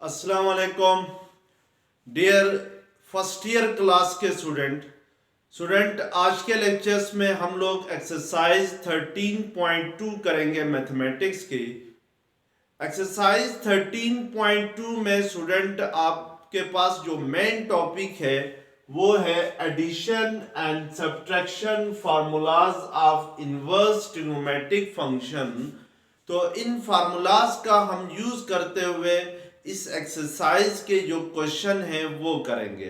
अस्सलाम वालेकुम dear first year class के स्टूडेंट आज के लेक्चर्स में हम लोग एक्सरसाइज 13.2 करेंगे मैथमेटिक्स की। एक्सरसाइज 13.2 में स्टूडेंट आपके पास जो मेन टॉपिक है वो है addition and subtraction formulas of inverse trigonometric function. तो इन फार्मूलाज का हम यूज करते हुए इस एक्सरसाइज के जो क्वेश्चन हैं वो करेंगे।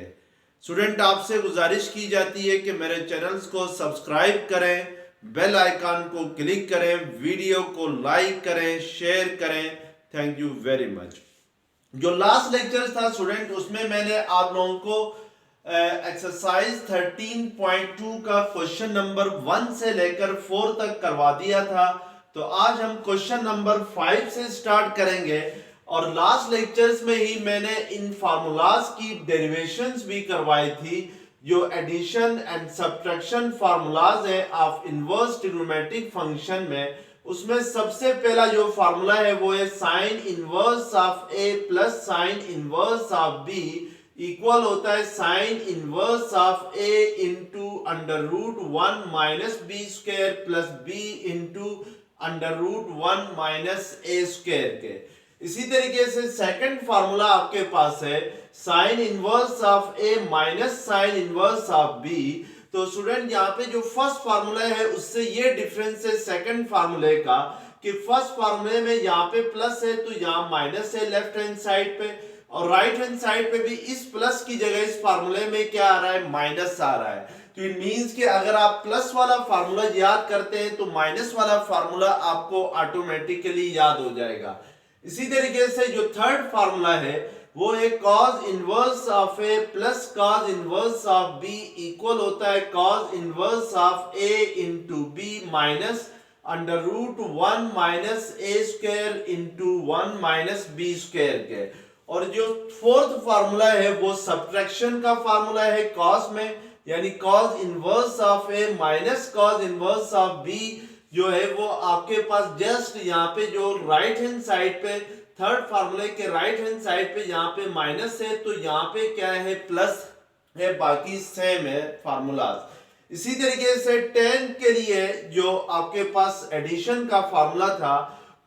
स्टूडेंट आपसे गुजारिश की जाती है कि मेरे चैनल्स को सब्सक्राइब करें, बेल आइकन को क्लिक करें, वीडियो को लाइक करें, शेयर करें। Thank you very much. जो लास्ट लेक्चर था स्टूडेंट उसमें मैंने आप लोगों को एक्सरसाइज 13.2 का क्वेश्चन नंबर 1 से लेकर 4 तक करवा दिया था। तो आज हम क्वेश्चन नंबर 5 से स्टार्ट करेंगे और लास्ट लेक्चर्स में ही मैंने इन फार्मूलाज की डेरिवेशंस भी करवाई थी। जो एडिशन एंड सब्ट्रैक्शन फार्मूलाज है ऑफ इनवर्स ट्रिग्नोमेट्रिक फंक्शन में, उसमें सबसे पहला जो फार्मूला है वो है sine inverse of A plus sine inverse of B equal होता है sine inverse of A into under root 1 minus B square plus B into under root 1 minus A square के। इसी तरीके से सेकंड फार्मूला आपके पास है sine inverse of A minus sine inverse of B. तो स्टूडेंट यहाँ पे जो फर्स्ट फार्मूला है उससे ये डिफरेंस है सेकंड फार्मूले का कि फर्स्ट फार्मूले में यहाँ पे प्लस है तो यहाँ माइनस है लेफ्ट हैंड साइड पे, और राइट हैंड साइड पे भी इस प्लस की जगह इस फार्मूले में क्या आ रहा है, माइनस आ रहा है। तो इट मींस कि अगर आप प्लस वाला फार्मूला याद करते हैं तो माइनस वाला फार्मूला आपको ऑटोमेटिकली याद हो जाएगा। इसी तरीके से जो थर्ड फार्मूला है वो है cos inverse of A plus cos inverse of B equal होता है cos inverse of A into B minus under root 1 minus A square into 1 minus B square के। और जो फोर्थ फार्मूला है वो सब्ट्रैक्शन का फार्मूला है cos में, यानी cos inverse of A minus cos inverse of B जो है वो आपके पास जस्ट यहाँ पे जो राइट हैंड साइड पे थर्ड फार्मूले के राइट हैंड साइड पे यहाँ पे माइनस है तो यहाँ पे क्या है, प्लस है, बाकी सेम है फार्मूलाज। इसी तरीके से tan के लिए जो आपके पास एडिशन का फार्मूला था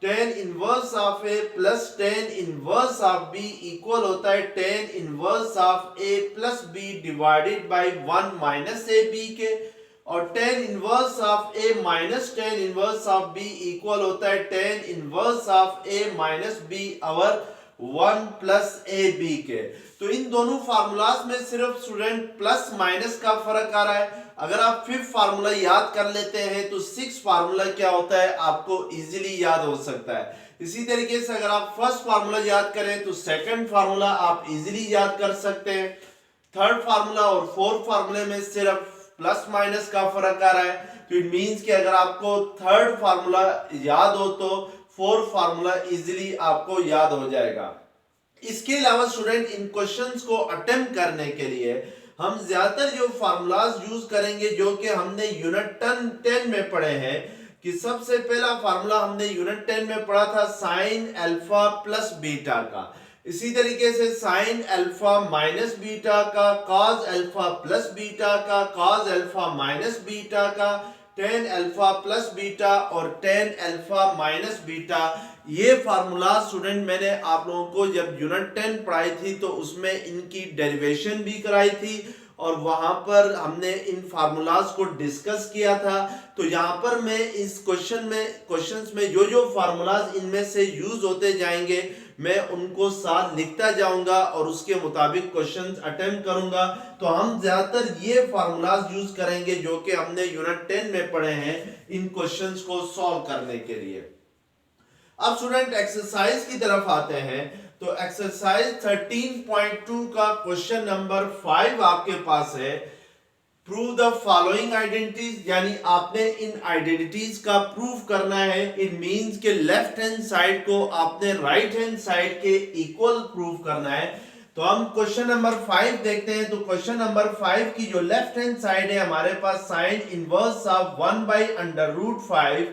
tan inverse of A plus tan inverse of B equal होता है tan inverse of A plus B divided by 1 minus A B के, और tan inverse of a minus tan inverse of b equal होता है tan inverse of a minus b over 1 plus A B के। तो इन दोनों formulas में सिर्फ student plus minus का फर्क आ रहा है। अगर आप फिफ्थ फार्मूला याद कर लेते हैं तो सिक्स फार्मूला क्या होता है आपको इजीली याद हो सकता है। इसी तरीके से अगर आप फर्स्ट फार्मूला याद करें तो सेकंड फार्मूला आप इजीली याद कर सकते हैं। थर्ड फार्मूला और फोर्थ फार्मूले में सिर्फ प्लस माइनस का फर्क आ रहा है। तो इट मींस कि अगर आपको थर्ड फार्मूला याद हो तो फोर्थ फार्मूला इजीली आपको याद हो जाएगा। इसके अलावा स्टूडेंट इन क्वेश्चंस को अटेम्प्ट करने के लिए हम ज्यादातर जो फार्मूलाज यूज करेंगे जो कि हमने यूनिट 10 में पढ़े हैं, कि सबसे पहला फार्मूला हमने यूनिट 10 में पढ़ा था साइन अल्फा प्लस बीटा का। इसी तरीके से साइन अल्फा माइनस बीटा का, कॉस अल्फा प्लस बीटा का, कॉस अल्फा माइनस बीटा का, टेन अल्फा प्लस बीटा और टेन अल्फा माइनस बीटा। ये फार्मूला स्टूडेंट मैंने आप लोगों को जब यूनिट 10 पढ़ाई थी तो उसमें इनकी डेरिवेशन भी कराई थी और वहां पर हमने इन फार्मूलाज को डिस्कस किया था। तो यहाँ पर मैं इस क्वेश्चंस में जो जो फार्मूलाज इनमें से यूज होते जाएंगे मैं उनको साथ लिखता जाऊंगा और उसके मुताबिक क्वेश्चंस अटेम्प्ट करूंगा। तो हम ज्यादातर ये फार्मूलाज यूज करेंगे जो कि हमने यूनिट 10 में पढ़े हैं इन क्वेश्चंस को सॉल्व करने के लिए। अब स्टूडेंट एक्सरसाइज की तरफ आते हैं। तो एक्सरसाइज 13.2 का क्वेश्चन नंबर 5 आपके पास है, प्रूव द फॉलोइंग आइडेंटिटीज, यानी आपने इन आइडेंटिटीज का प्रूफ करना है। इट मींस के लेफ्ट हैंड साइड को आपने राइट हैंड साइड के इक्वल प्रूफ करना है। तो हम क्वेश्चन नंबर 5 देखते हैं। तो क्वेश्चन नंबर 5 की जो लेफ्ट हैंड साइड है हमारे पास sine inverse of 1 by under root 5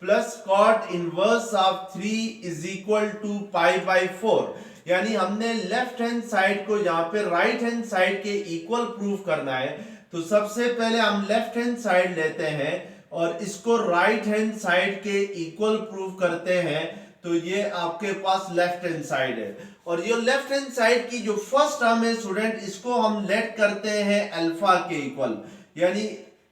plus cot inverse of 3 is equal to pi by 4। यानी हमने लेफ्ट हैंड साइड को यहाँ पे राइट हैंड साइड के इक्वल प्रूव करना है। तो सबसे पहले हम लेफ्ट हैंड साइड लेते हैं और इसको राइट हैंड साइड के इक्वल प्रूव करते हैं। तो ये आपके पास लेफ्ट हैंड साइड है और ये लेफ्ट हैंड साइड की जो फर्स्ट टर्म है स्टूडेंट, इसको हम लेट करते हैं अल्फा के इक्वल, यानी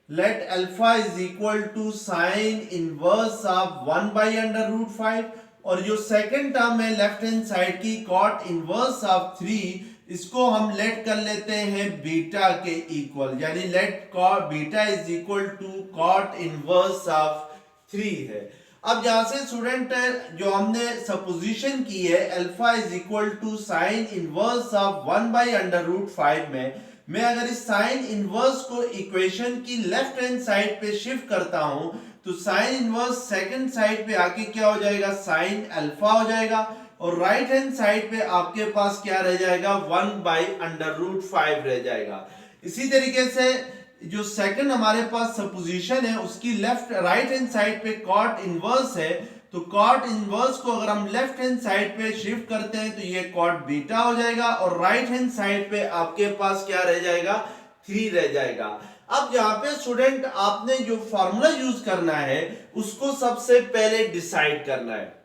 let alpha is equal to sine inverse of 1/√5। और जो सेकंड टर्म है लेफ्ट हैंड साइड की कॉट इनवर्स ऑफ 3, इसको हम लेट कर लेते हैं बीटा के इक्वल, यानी let cot beta is equal to cot inverse of 3 है। अब यहां से स्टूडेंट जो हमने सपोजिशन की है alpha is equal to sine inverse of 1/√5 में मैं अगर इस साइन इनवर्स को इक्वेशन की लेफ्ट हैंड साइड पे शिफ्ट करता हूं तो साइन इनवर्स सेकंड साइड पे आके क्या हो जाएगा, साइन अल्फा हो जाएगा और राइट हैंड साइड पे आपके पास क्या रह जाएगा, 1/√5 रह जाएगा। इसी तरीके से जो सेकंड हमारे पास सपोजिशन है उसकी लेफ्ट राइट हैंड साइड पे कॉट इनवर्स है, तो कॉट इनवर्स को अगर हम लेफ्ट हैंड साइड पे शिफ्ट करते हैं तो ये कॉट बीटा हो जाएगा और राइट हैंड साइड पे आपके पास क्या रह जाएगा, 3 रह जाएगा। अब यहाँ पे स्टूडेंट आपने जो फॉर्मूला यूज करना है उसको सबसे पहले डिसाइड करना है।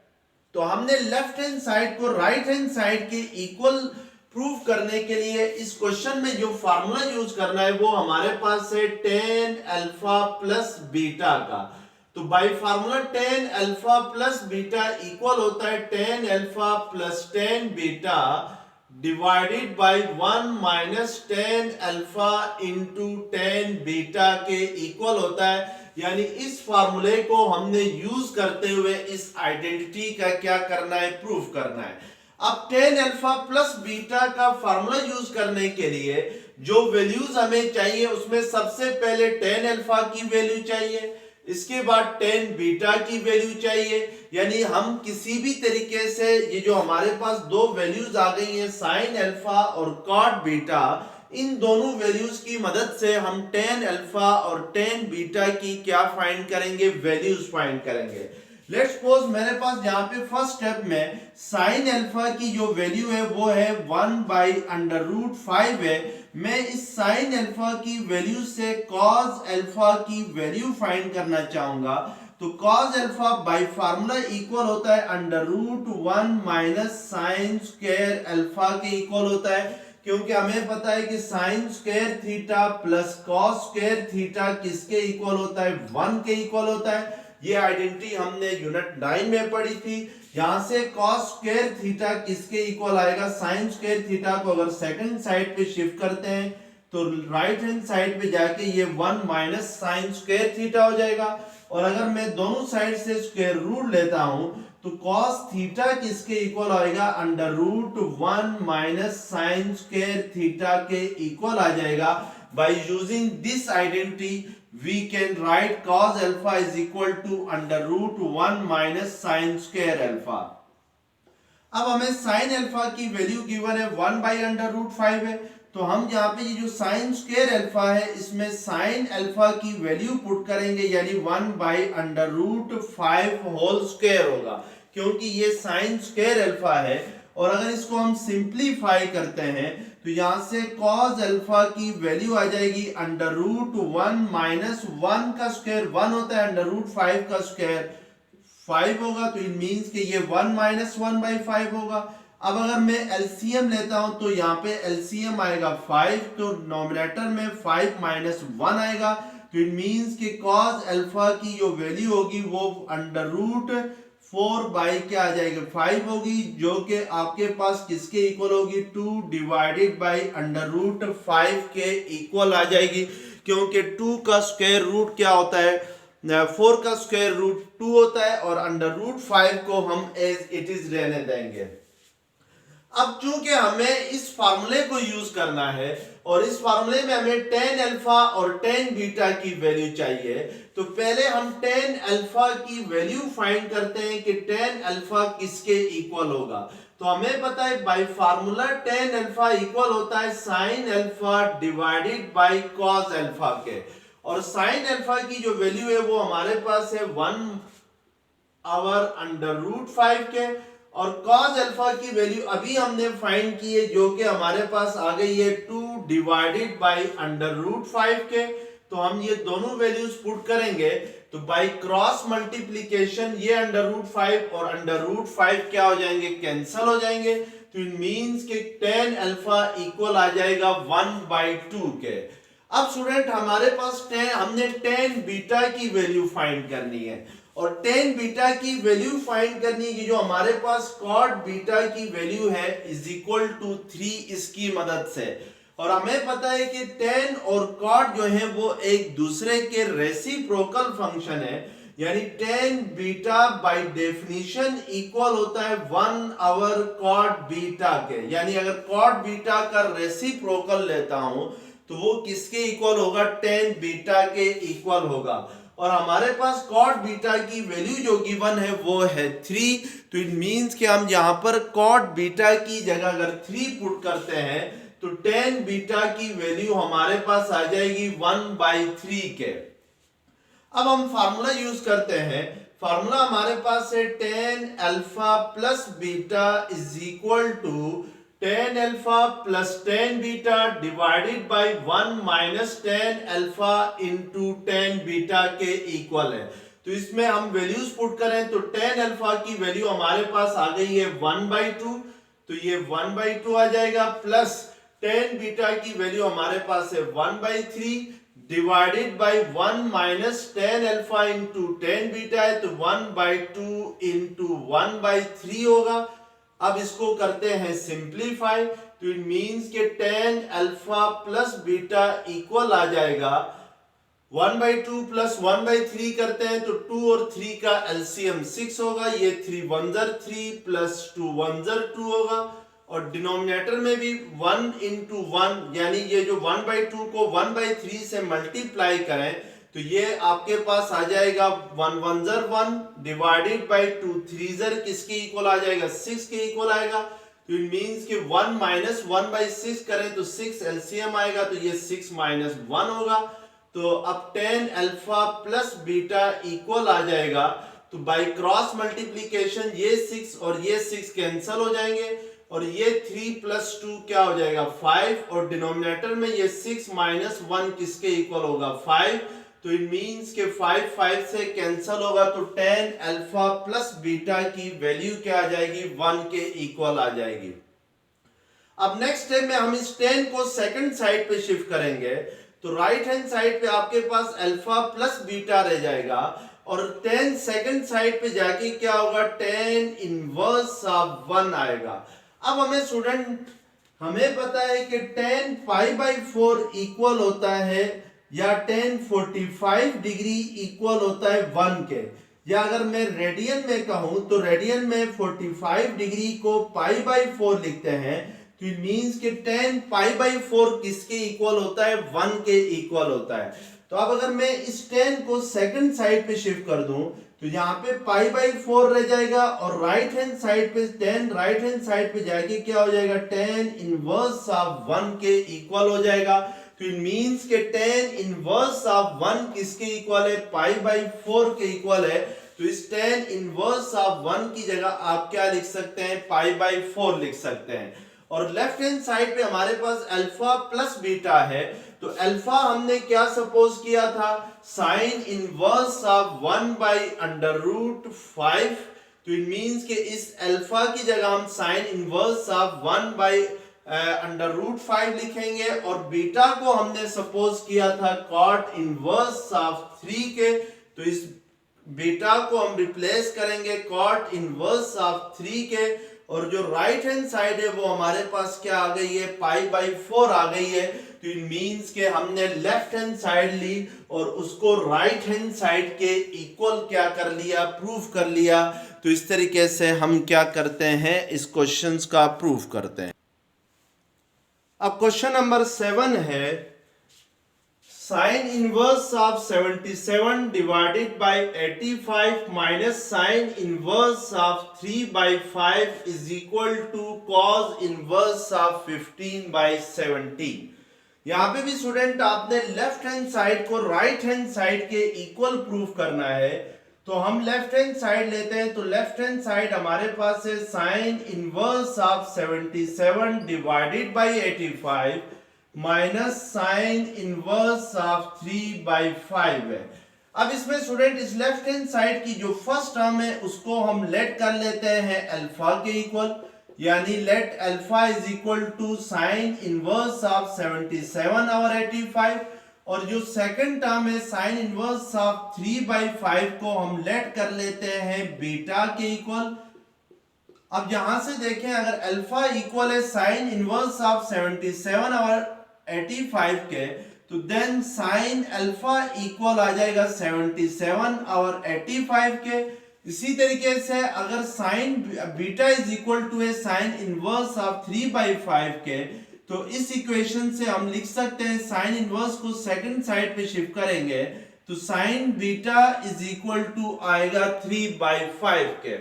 तो हमने लेफ्ट हैंड साइड को राइट हैंड साइड के इक्वल प्रूव करने के लिए इस क्वेश्चन में जो फार्मूला यूज करना है वो हमारे पास है tan अल्फा प्लस बीटा का। तो bye formula tan alpha plus beta equal होता है tan alpha plus tan beta divided by 1 minus tan alpha into tan beta के इक्वल होता है। यानी इस फार्मूले को हमने यूज करते हुए इस आइडेंटिटी का क्या करना है, प्रूफ करना है। अब tan अल्फा प्लस बीटा का फार्मूला यूज करने के लिए जो वैल्यूज हमें चाहिए उसमें सबसे पहले tan अल्फा की वैल्यू चाहिए, इसके बाद tan बीटा की वैल्यू चाहिए। यानी हम किसी भी तरीके से ये जो हमारे पास दो वैल्यूज आ गई हैं साइन अल्फा और कॉट बीटा, इन दोनों वैल्यूज की मदद से हम tan अल्फा और tan बीटा की क्या फाइंड करेंगे, वैल्यूज फाइंड करेंगे। लेट्स सपोज मेरे पास यहाँ पे फर्स्ट स्टेप में साइन अल्फा की जो वैल्यू है वो है 1/√5 है। मैं इस साइन अल्फा की वैल्यू से कॉस अल्फा की वैल्यू फाइंड करना चाहूंगा। तो cos alpha by formula equal होता है √1 माइनस साइन स्क्वायर अल्फा के इक्वल होता है, क्योंकि हमें पता है कि sine square theta plus cos square theta किसके इक्वल होता है, 1 के इक्वल होता है। ये आइडेंटिटी हमने यूनिट 9 में पढ़ी थी। यहां से cos स्क्वायर थीटा किसके इक्वल आएगा, sin स्क्वायर थीटा को अगर सेकंड साइड पे शिफ्ट करते हैं तो राइट हैंड साइड पे जाके ये 1 माइनस साइन स्क्वायर थीटा हो जाएगा। और अगर मैं दोनों साइड से स्क्वायर रूट लेता हूं तो cos थीटा किसके इक्वल आएगा, √1 माइनस साइन स्क्वायर थीटा के इक्वल आ जाएगा। By using this identity we can write cos alpha is equal to √1 minus sin square alpha। अब हमें sin alpha की वैल्यू गिवन है 1/√5 है, तो हम यहाँ पे ये जो sin square alpha है इसमें sin alpha की वैल्यू पुट करेंगे, यानी 1/√5 होल स्क्वायर होगा, क्योंकि ये sin square alpha है। और अगर इसको हम सिंप्लीफाई करते हैं तो यहां से cos अल्फा की वैल्यू आ जाएगी √1 माइनस 1 का स्क्वायर 1 होता है, √5 का स्क्वायर 5 होगा, तो इट मींस कि ये 1 माइनस 1/5 होगा। अब अगर मैं एलसीएम लेता हूं तो यहाँ पे एलसीएम आएगा 5, तो नॉमिनेटर में 5 माइनस 1 आएगा, तो इट मींस कि cos अल्फा की जो वैल्यू होगी वो √4 बाई क्या आ जाएगी, 5 होगी, जो कि आपके पास किसके इक्वल होगी, 2 डिवाइडेड बाई √5 के इक्वल आ जाएगी, क्योंकि 2 का स्क्वायर रूट क्या होता है, 4 का स्क्वायर रूट 2 होता है और √5 को हम एज इट इज रहने देंगे। अब चूंकि हमें इस फार्मूले को यूज करना है और इस फार्मूले में हमें tan अल्फा और tan बीटा की वैल्यू चाहिए, तो पहले हम tan अल्फा की वैल्यू फाइंड करते हैं कि tan अल्फा किसके इक्वल होगा। तो हमें पता है bye formula tan alpha equal होता है sin alpha divided by cos alpha के, और sin अल्फा की जो वैल्यू है वो हमारे पास है 1/√5 के, और cos अल्फा की वैल्यू अभी हमने फाइंड की है, जो कि हमारे पास आ गई है 2 डिवाइडेड बाई √5 के। तो हम ये दोनों वैल्यूज पुट करेंगे तो बाई क्रॉस मल्टीप्लीकेशन ये √5 और √5 क्या हो जाएंगे, कैंसल हो जाएंगे। तो इट मींस कि tan अल्फा इक्वल आ जाएगा 1/2 के। अब स्टूडेंट हमारे पास हमने tan बीटा की वैल्यू फाइंड करनी है, और tan बीटा की वैल्यू फाइंड करनी है, जो हमारे पास cot बीटा की वैल्यू है इज इक्वल टू 3 इसकी मदद से। और हमें पता है कि tan और cot जो है वो एक दूसरे के रेसिप्रोकल फंक्शन है, यानी tan beta by definition equal होता है 1/, cot बीटा के। यानी अगर cot बीटा का रेसिप्रोकल लेता हूं तो वो किसके इक्वल होगा, tan बीटा के इक्वल होगा। और हमारे पास cot बीटा की वैल्यू जो गिवन है वो है 3। तो इट मींस कि हम यहां पर cot बीटा की जगह अगर 3 पुट करते हैं तो tan बीटा की वैल्यू हमारे पास आ जाएगी 1/3 के। अब हम फार्मूला यूज करते हैं। फार्मूला हमारे पास है tan alpha plus beta is equal to tan alpha plus tan beta divided by 1 minus tan alpha into tan beta के इक्वल है। तो इसमें हम वैल्यूज पुट करें तो tan अल्फा की वैल्यू हमारे पास आ गई है 1/2, तो ये 1/2 आ जाएगा, प्लस tan बीटा की वैल्यू हमारे पास है 1/3 divided by 1 minus tan alpha into tan beta है, तो 1/2 इंटू 1/3 होगा। अब इसको करते हैं सिंप्लीफाई, तो इट मींस के tan alpha plus beta equal आ जाएगा 1/2 प्लस 1/3 करते हैं तो 2 और 3 का एलसीएम 6 होगा, ये 3 1 3 प्लस 2 1 2 होगा। और डिनोमिनेटर में भी 1 इंटू 1, यानी ये जो 1/2 को 1/3 से मल्टीप्लाई करें तो ये आपके पास आ जाएगा 1 1 1 डिवाइडेड बाय 2 3 किसके इक्वल आ जाएगा, 6 के इक्वल आएगा। तो इट मींस कि 1 माइनस 1/6 करें तो 6 एलसीएम आएगा, तो ये 6 माइनस 1 होगा। तो अब tan alpha plus beta equal आ जाएगा, तो बाय क्रॉस मल्टीप्लीकेशन ये 6 और ये 6 कैंसल हो जाएंगे, और ये 3 प्लस 2 क्या हो जाएगा 5, और डिनोमिनेटर में ये 6 माइनस 1 किसके इक्वल होगा 5। तो इट मींस के 5 5 से कैंसल होगा, तो tan अल्फा प्लस बीटा की वैल्यू क्या आ जाएगी 1 के इक्वल आ जाएगी। अब नेक्स्ट स्टेप में हम इस tan को सेकंड साइड पे शिफ्ट करेंगे, तो राइट हैंड साइड पे आपके पास अल्फा प्लस बीटा रह जाएगा, और tan सेकंड साइड पे जाके क्या होगा tan इनवर्स ऑफ 1 आएगा। अब हमें स्टूडेंट हमें पता है कि tan π/4 इक्वल होता है, या tan 45 डिग्री इक्वल होता है 1 के, या अगर मैं रेडियन में कहूं तो रेडियन में 45 डिग्री को π/4 लिखते हैं, तो इट मींस कि tan π/4 किसके इक्वल होता है 1 के इक्वल होता है। तो अब अगर मैं इस tan को सेकंड साइड पे शिफ्ट कर दूं तो यहाँ पे π/4 रह जाएगा, और राइट हैंड साइड पे tan राइट हैंड साइड पे जाके क्या हो जाएगा tan इनवर्स ऑफ 1 के इक्वल हो जाएगा। तो इट मींस के tan इनवर्स ऑफ 1 किसके इक्वल है π/4 के इक्वल है। तो इस tan इनवर्स ऑफ 1 की जगह आप क्या लिख सकते हैं π/4 लिख सकते हैं। और लेफ्ट हैंड साइड पे हमारे पास अल्फा प्लस बीटा है, तो अल्फा हमने क्या सपोज किया था साइन इनवर्स ऑफ 1/√5। तो इट मींस कि इस अल्फा की जगह हम साइन इनवर्स ऑफ 1/√5 लिखेंगे, और बीटा को हमने सपोज किया था cot इनवर्स ऑफ 3 के। तो इस बीटा को हम रिप्लेस करेंगे cot इनवर्स ऑफ 3 के, और जो राइट हैंड साइड है वो हमारे पास क्या आ गई है π/4 आ गई है। तो इट मींस के हमने लेफ्ट हैंड साइड ली और उसको राइट हैंड साइड के इक्वल क्या कर लिया, प्रूफ कर लिया। तो इस तरीके से हम क्या करते हैं, इस क्वेश्चंस का प्रूफ करते हैं। अब क्वेश्चन नंबर 7 है sine inverse of 77 divided by 85 minus sine inverse of 3/5 is equal to cos inverse of 15/17। यहाँ पे भी स्टूडेंट आपने लेफ्ट हैंड साइड को राइट हैंड साइड के इक्वल प्रूफ करना है। तो हम लेफ्ट हैंड साइड लेते हैं, तो लेफ्ट हैंड साइड हमारे पास है sine inverse of 77 divided by 85 minus sine inverse of 3/5 है। अब इसमें स्टूडेंट इस लेफ्ट हैंड साइड की जो फर्स्ट टर्म है उसको हम लेट कर लेते हैं अल्फा के इक्वल, यानी let alpha is equal to sine inverse of 77 और 85, और जो सेकंड टर्म है साइन इनवर्स ऑफ 3/5 को हम लेट कर लेते हैं बीटा के इक्वल। अब यहां से देखें, अगर अल्फा इक्वल है साइन इनवर्स ऑफ 77 और 85 के, तो देन साइन अल्फा इक्वल आ जाएगा 77 और 85 के। इसी तरीके से अगर sine beta is equal to है साइन इनवर्स ऑफ 3/5 के, तो इस इक्वेशन से हम लिख सकते हैं साइन इनवर्स को सेकंड साइड पे शिफ्ट करेंगे तो sine beta is equal to आएगा 3/5 के।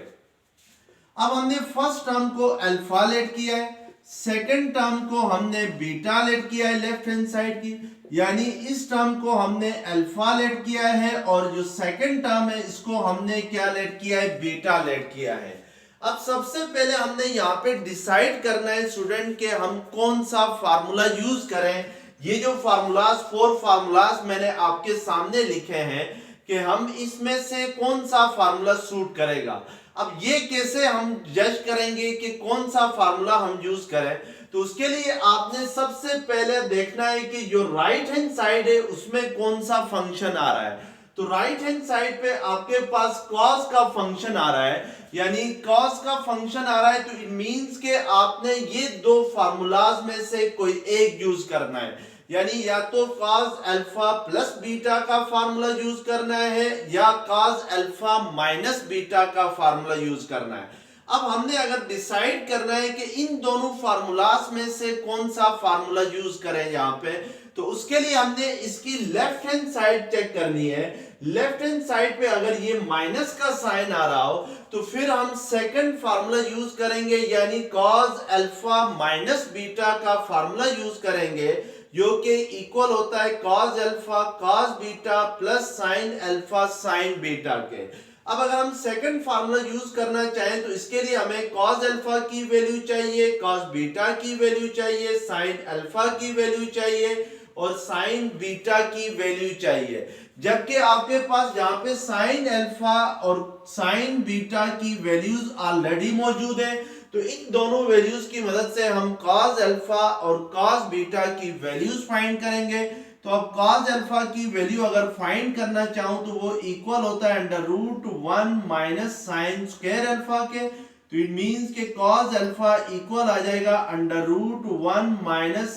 अब हमने फर्स्ट टर्म को अल्फा लेट किया है, सेकंड टर्म को हमने बीटा लेट किया है लेफ्ट हैंड साइड की, यानी इस टर्म को हमने अल्फा लेट किया है और जो सेकंड टर्म है इसको हमने क्या लेट किया है, बीटा लेट किया है। अब सबसे पहले हमने यहाँ पे डिसाइड करना है स्टूडेंट के हम कौन सा फार्मूला यूज करें। ये जो फार्मूलाज 4 फार्मूलाज मैंने आपके सामने लिखे हैं कि हम इसमें से कौन सा फार्मूला सूट करेगा। अब ये कैसे हम जज करेंगे कि कौन सा फार्मूला हम यूज करें, तो उसके लिए आपने सबसे पहले देखना है कि जो राइट हैंड साइड है उसमें कौन सा फंक्शन आ रहा है। तो राइट हैंड साइड पे आपके पास cos का फंक्शन आ रहा है, यानी cos का फंक्शन आ रहा है, तो इट मींस के आपने ये दो फार्मूलाज में से कोई एक यूज करना है, यानी या तो cos अल्फा प्लस बीटा का फार्मूला यूज करना है या cos अल्फा माइनस बीटा का फार्मूला यूज करना है। अब हमने अगर डिसाइड करना है कि इन दोनों फार्मूलाज में से कौन सा फार्मूला यूज करें यहाँ पे, तो उसके लिए हमने इसकी लेफ्ट हैंड साइड चेक करनी है। लेफ्ट हैंड साइड पे अगर ये माइनस का साइन आ रहा हो तो फिर हम सेकंड फार्मूला यूज करेंगे, यानी cos अल्फा माइनस बीटा का फार्मूला यूज करेंगे, जो कि इक्वल होता है cos alpha cos beta plus sin alpha sin beta के। अब अगर हम सेकंड फार्मूला यूज करना चाहें तो इसके लिए हमें cos अल्फा की वैल्यू चाहिए, cos बीटा की वैल्यू चाहिए, sin अल्फा की वैल्यू चाहिए और sin बीटा की वैल्यू चाहिए। जबकि आपके पास यहाँ पे sin अल्फा और sin बीटा की वैल्यूज ऑलरेडी मौजूद है, तो इन दोनों वैल्यूज की मदद से हम cos अल्फा और cos बीटा की वैल्यूज फाइंड करेंगे। तो अब cos अल्फा की वैल्यू अगर फाइंड करना चाहूं तो वो इक्वल होता है √1 माइनस साइन स्क्वायर अल्फा के, तो इट मींस के cos अल्फा इक्वल आ जाएगा √1 माइनस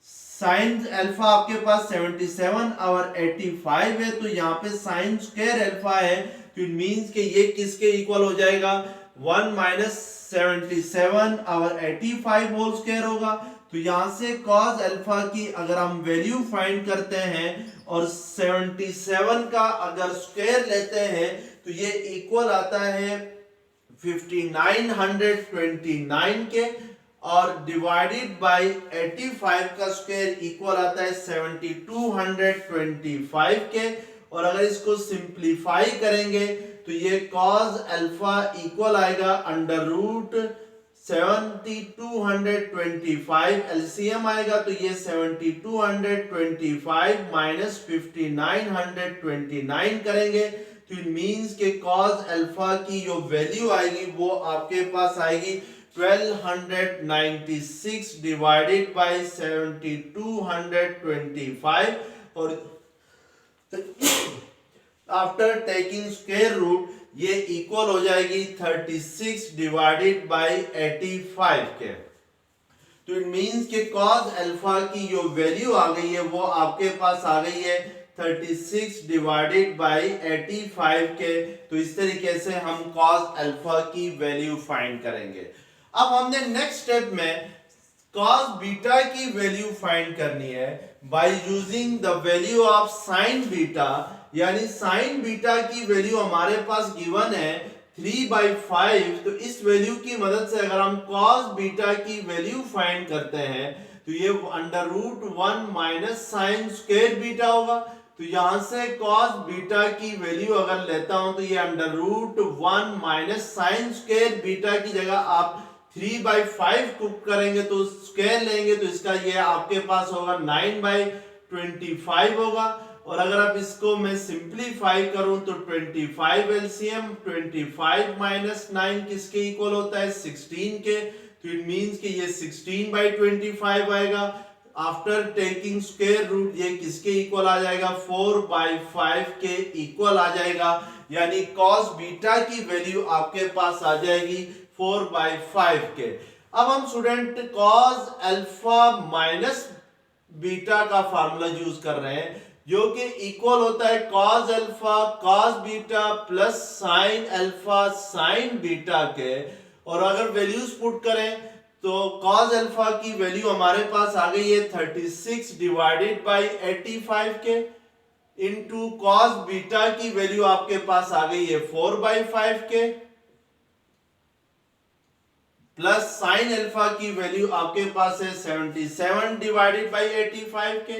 साइन अल्फा आपके पास 77 और 85 है, तो यहाँ पे साइन स्क्वायर अल्फा है, तो इट मींस के ये किसके इक्वल हो जाएगा, 1 माइनस 77 और 85 होल स्क्वायर होगा। तो यहां से cos अल्फा की अगर हम वैल्यू फाइंड करते हैं और 77 का अगर स्क्वायर लेते हैं तो ये इक्वल आता है 5929 के, और डिवाइडेड बाय 85 का स्क्वायर इक्वल आता है 7225 के, और अगर इसको सिंप्लीफाई करेंगे तो ये cos अल्फा इक्वल आएगा √7225 एलसीएम आएगा, तो ये 7225 माइनस 5929 करेंगे, तो इट मींस के cos अल्फा की जो वैल्यू आएगी वो आपके पास आएगी 1296 डिवाइडेड बाय 7225, और आफ्टर टेकिंग स्क्वायर रूट ये इक्वल हो जाएगी 36 डिवाइडेड बाय 85 के। तो इट मींस के cos अल्फा की जो वैल्यू आ गई है वो आपके पास आ गई है 36 डिवाइडेड बाय 85 के। तो इस तरीके से हम cos अल्फा की वैल्यू फाइंड करेंगे। अब हमने नेक्स्ट स्टेप में cos बीटा की वैल्यू फाइंड करनी है bye using the value of sin beta, यानी sin बीटा की वैल्यू हमारे पास गिवन है 3/5, तो इस वैल्यू की मदद से अगर हम cos बीटा की वैल्यू फाइंड करते हैं तो ये √1 माइनस साइन स्क्वायर बीटा होगा, तो यहां से कॉस बीटा की वैल्यू अगर लेता हूं तो ये √1 माइनस साइन स्क्वायर बीटा की जगह आप 3/5 को करेंगे तो स्क्वायर लेंगे तो इसका ये आपके पास होगा 9/25 होगा। और अगर आप इसको मैं सिंप्लीफाई करूं तो 25 एलसीएम 25 माइनस 9 किसके इक्वल होता है 16 के। तो इट मींस कि ये 16/25 आएगा। आफ्टर टेकिंग स्क्वायर रूट ये किसके इक्वल आ जाएगा 4/5 के इक्वल आ जाएगा। यानी कॉस बीटा की वैल्यू आपके पास आ जाएगी 4/5 के। अब हम student cos alpha minus beta का फार्मूला यूज कर रहे हैं जो कि इक्वल होता है cos alpha cos beta plus sine alpha sign beta के। और अगर वैल्यूज पुट करें तो कॉस अल्फा की वैल्यू हमारे पास आ गई है 36 डिवाइडेड बाय 85 के इनटू कॉस बीटा की वैल्यू आपके पास आ गई है 4/5 के प्लस साइन अल्फा की वैल्यू आपके पास है 77 डिवाइडेड बाय 85 के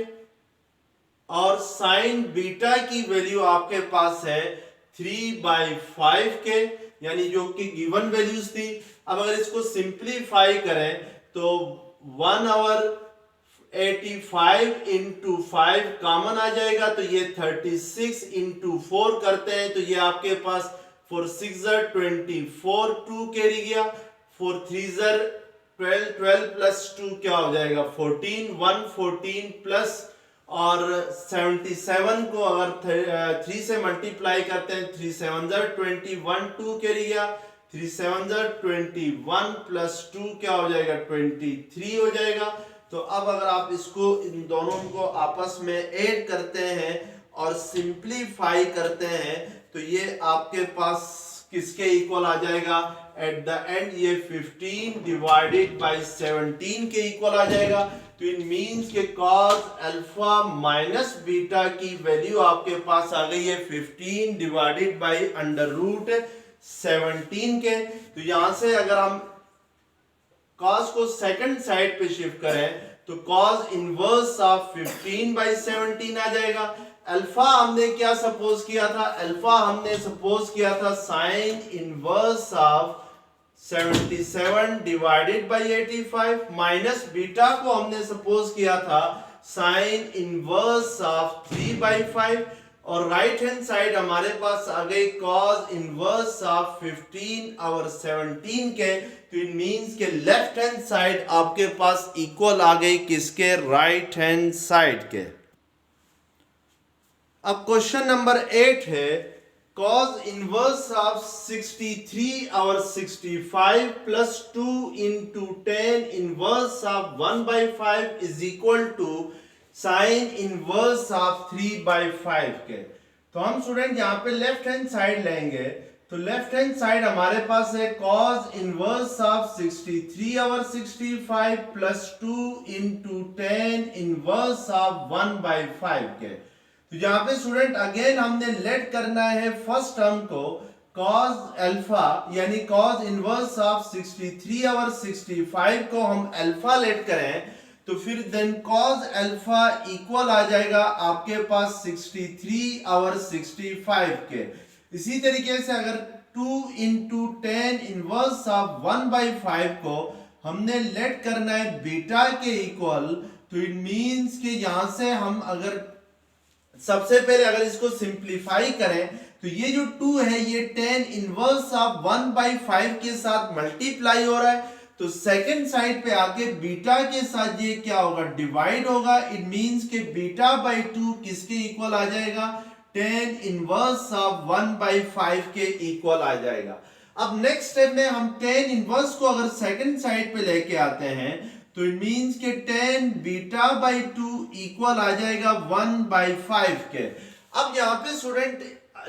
और साइन बीटा की वैल्यू आपके पास है 3/5 के यानी जो कि गिवन वैल्यूज थी। अब अगर इसको सिंप्लीफाई करें तो 1/85 इंटू 5 कॉमन आ जाएगा तो ये 36 इंटू 4 करते हैं तो ये आपके पास 4 6 24 2 कैरी गया 4 3 12 12 प्लस 2 क्या हो जाएगा 14 1 14 प्लस और 77 को अगर 3 से मल्टीप्लाई करते हैं 3 7 21 2 कैरी गया 3 7 21 प्लस 2 क्या हो जाएगा 23 हो जाएगा। तो अब अगर आप इसको इन दोनों को आपस में ऐड करते हैं और सिंप्लीफाई करते हैं तो ये आपके पास किसके इक्वल आ जाएगा एट द एंड ये 15 डिवाइडेड बाय 17 के इक्वल आ जाएगा। तो इट मींस के cos अल्फा माइनस बीटा की वैल्यू आपके पास आ गई है 15 डिवाइडेड बाय √17 के। तो यहां से अगर हम cos को सेकंड साइड पे शिफ्ट करें तो cos इनवर्स ऑफ 15/17 आ जाएगा। अल्फा हमने क्या सपोज किया था अल्फा हमने सपोज किया था sign inverse of 77 divided by 85 minus beta को हमने सपोज किया था साइन इनवर्स ऑफ 3/5 और राइट हैंड साइड हमारे पास आ गई cos इनवर्स ऑफ 15/17 के। तो इट मींस के लेफ्ट हैंड साइड आपके पास इक्वल आ गई किसके राइट हैंड साइड के। अब क्वेश्चन नंबर 8 है cos inverse of 63/65 plus 2 into 10 inverse of 1/5 is equal to sine inverse of 3/5 के। तो हम स्टूडेंट यहाँ पे लेफ्ट हैंड साइड लेंगे तो लेफ्ट हैंड साइड हमारे पास है cos inverse of 63/65 plus 2 into 10 inverse of 1/5 के। तो यहाँ पे स्टूडेंट अगेन हमने लेट करना है फर्स्ट टर्म को cos अल्फा यानी cos इनवर्स ऑफ 63/65 को हम अल्फा लेट करें तो फिर देन cos अल्फा इक्वल आ जाएगा आपके पास 63/65 के। इसी तरीके से अगर 2 इंटू 10 इनवर्स ऑफ 1/5 को हमने लेट करना है बीटा के इक्वल तो इट मींस कि यहां से हम अगर सबसे पहले अगर इसको सिंप्लीफाई करें तो ये जो 2 है ये 10 इनवर्स ऑफ 1/5 के साथ मल्टीप्लाई हो रहा है तो सेकंड साइड पे आके बीटा के साथ ये क्या होगा डिवाइड होगा। इट मींस के बीटा बाय 2 किसके इक्वल आ जाएगा 10 इनवर्स ऑफ 1/5 के इक्वल आ जाएगा। अब नेक्स्ट स्टेप में हम 10 इनवर्स को अगर सेकंड साइड पे लेके आते हैं तो इट मींस के 10 बीटा बाय 2 इक्वल आ जाएगा 1/5 के। अब यहाँ पे स्टूडेंट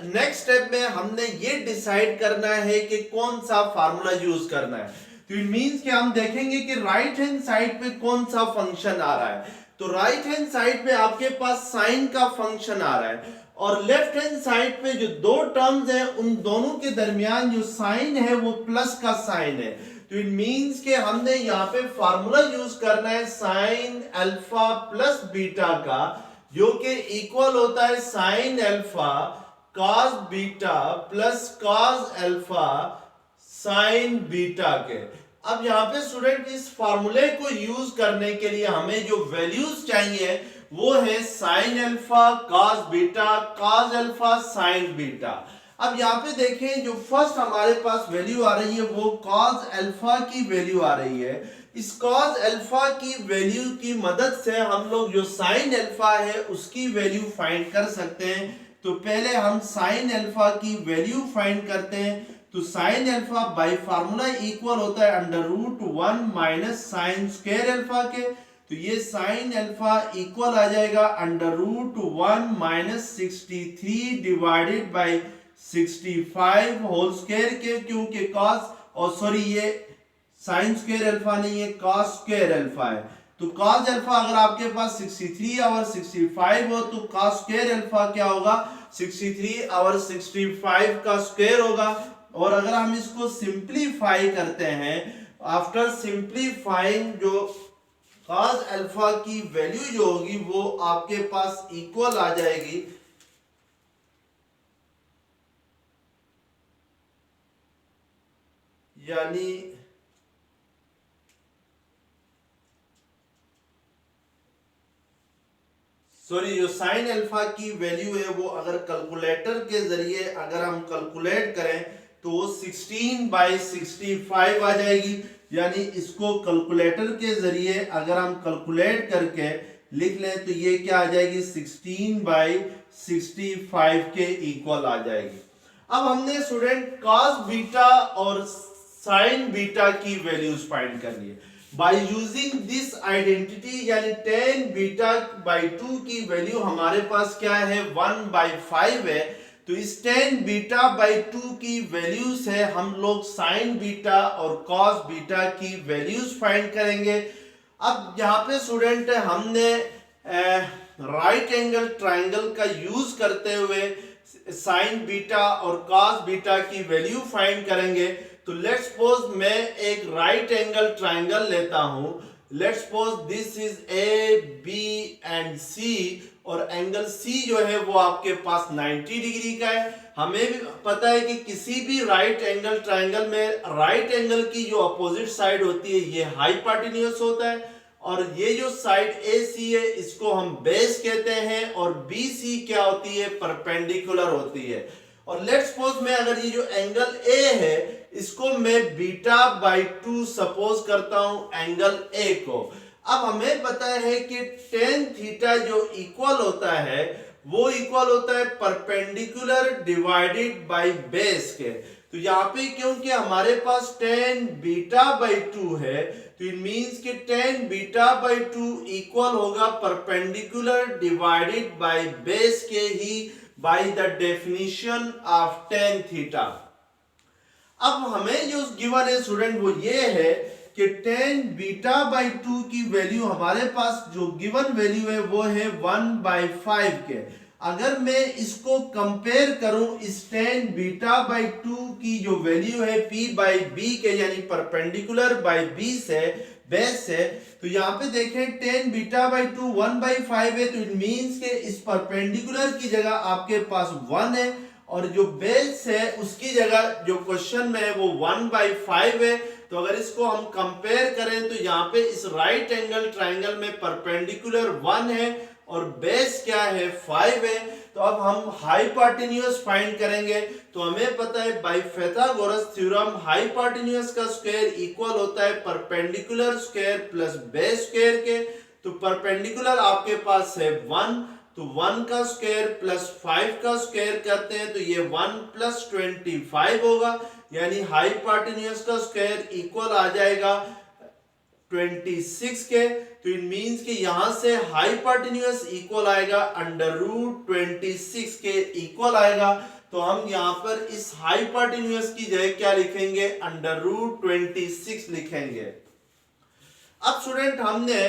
नेक्स्ट स्टेप में हमने ये डिसाइड करना है कि कौन सा फार्मूला यूज करना है। तो इट मींस कि हम देखेंगे कि राइट हैंड साइड पे कौन सा फंक्शन आ रहा है। तो राइट हैंड साइड पे आपके पास साइन का फंक्शन आ रहा है और लेफ्ट हैंड साइड पे जो दो टर्म्स हैं उन दोनों के दरमियान जो साइन है वो प्लस का साइन है। तो इट मींस कि हमने यहाँ पे फार्मूला यूज करना है साइन अल्फा प्लस बीटा का जो कि इक्वल होता है sine alpha cos beta plus cos alpha sign beta के। अब यहाँ पे स्टूडेंट इस फार्मूले को यूज करने के लिए हमें जो वैल्यूज चाहिए वो है sine alpha cos beta cos alpha sign beta. अब यहाँ पे देखें जो फर्स्ट हमारे पास वैल्यू आ रही है वो कॉस अल्फा की वैल्यू आ रही है। इस कॉस अल्फा की वैल्यू की मदद से हम लोग जो साइन अल्फा है उसकी वैल्यू फाइंड कर सकते हैं। तो पहले हम साइन अल्फा की वैल्यू फाइंड करते हैं। तो sine alpha by formula equal होता है under root 1 minus sine square alpha के। तो ये साइन अल्फा इक्वल आ जाएगा under root 1 minus 63 divided by 65 whole square के, क्योंकि कॉस और सॉरी ये साइन स्क्वायर अल्फा नहीं है कॉस स्क्वायर अल्फा है। तो कॉस अल्फा अगर आपके पास 63 और 65 हो तो कॉस स्क्वायर अल्फा क्या होगा 63 और 65 का स्क्वायर होगा। और अगर हम इसको सिंपलीफाई करते हैं आफ्टर सिंपलीफाइंग जो कॉस अल्फा की वैल्यू जो होगी वो आपके पास इक्वल आ जाएगी यानी सॉरी जो साइन अल्फा की वैल्यू है वो अगर कैलकुलेटर के जरिए अगर हम कैलकुलेट करें तो वो 16/65 आ जाएगी। यानी इसको कैलकुलेटर के जरिए अगर हम कैलकुलेट करके लिख लें तो ये क्या आ जाएगी 16/65 के इक्वल आ जाएगी। अब हमने स्टूडेंट कॉस बीटा और साइन बीटा की वैल्यूज फाइंड करनी है बाय यूजिंग दिस आइडेंटिटी। यानी tan बीटा बाई 2 की वैल्यू हमारे पास क्या है 1/5 है। तो इस tan बीटा बाई 2 की वैल्यू से हम लोग साइन बीटा और कॉस बीटा की वैल्यूज फाइंड करेंगे। अब यहाँ पे स्टूडेंट हमने राइट एंगल ट्राइंगल का यूज करते हुए साइन बीटा और कॉस बीटा की वैल्यू फाइंड करेंगे। तो लेट्स सपोज मैं एक राइट एंगल ट्राइंगल लेता हूं। Let's suppose this is A B and C और एंगल सी जो है वो आपके पास 90 डिग्री का है। हमें भी पता है कि किसी भी राइट एंगल ट्राइंगल में राइट एंगल की जो अपोजिट साइड होती है ये हाइपोटेन्यूज होता है और ये जो साइड AC है इसको हम बेस कहते हैं और BC क्या होती है परपेंडिकुलर होती है। और लेट्स सपोज मैं अगर ये जो एंगल A है इसको मैं बीटा बाई 2 सपोज करता हूं एंगल A को। अब हमें पता है कि tan थीटा जो इक्वल होता है वो इक्वल होता है परपेंडिकुलर डिवाइडेड बाई बेस के। तो यहाँ पे क्योंकि हमारे पास tan बीटा बाई 2 है तो इट मींस कि tan बीटा बाई 2 इक्वल होगा परपेंडिकुलर डिवाइडेड बाई बेस के ही by the definition of tan theta. अब हमें जो गिवन है स्टूडेंट वो ये है कि tan बीटा बाई 2 की वैल्यू हमारे पास जो गिवन वैल्यू है वो है 1/5 के। अगर मैं इसको कंपेयर करूं इस tan बीटा बाई 2 की जो वैल्यू है P बाई B के यानी परपेंडिकुलर बाई B से बेस है तो यहाँ पे देखें tan बीटा बाई 2 1/5 है तो इट मींस के इस परपेंडिकुलर की जगह आपके पास 1 है और जो बेस है उसकी जगह जो क्वेश्चन में है वो 1/5 है। तो अगर इसको हम कंपेयर करें तो यहाँ पे इस राइट एंगल ट्राइंगल में परपेंडिकुलर 1 है और बेस क्या है 5 है। तो अब हम हाइपोटेन्यूज फाइंड करेंगे तो हमें पता है बाय पाइथागोरस थ्योरम हाइपोटेन्यूज का स्क्वायर इक्वल होता है perpendicular square plus base square के। तो परपेंडिकुलर आपके पास है 1 तो 1 का स्क्वायर प्लस 5 का स्क्वायर करते हैं तो ये 1 + 25 होगा यानी हाइपोटेन्यूज का स्क्वायर इक्वल आ जाएगा 26 के। तो इट मींस कि यहां से हाइपोटेन्यूज इक्वल आएगा √26 के इक्वल आएगा। तो हम यहां पर इस हाइपोटेन्यूज की जगह क्या लिखेंगे √26 लिखेंगे। अब स्टूडेंट हमने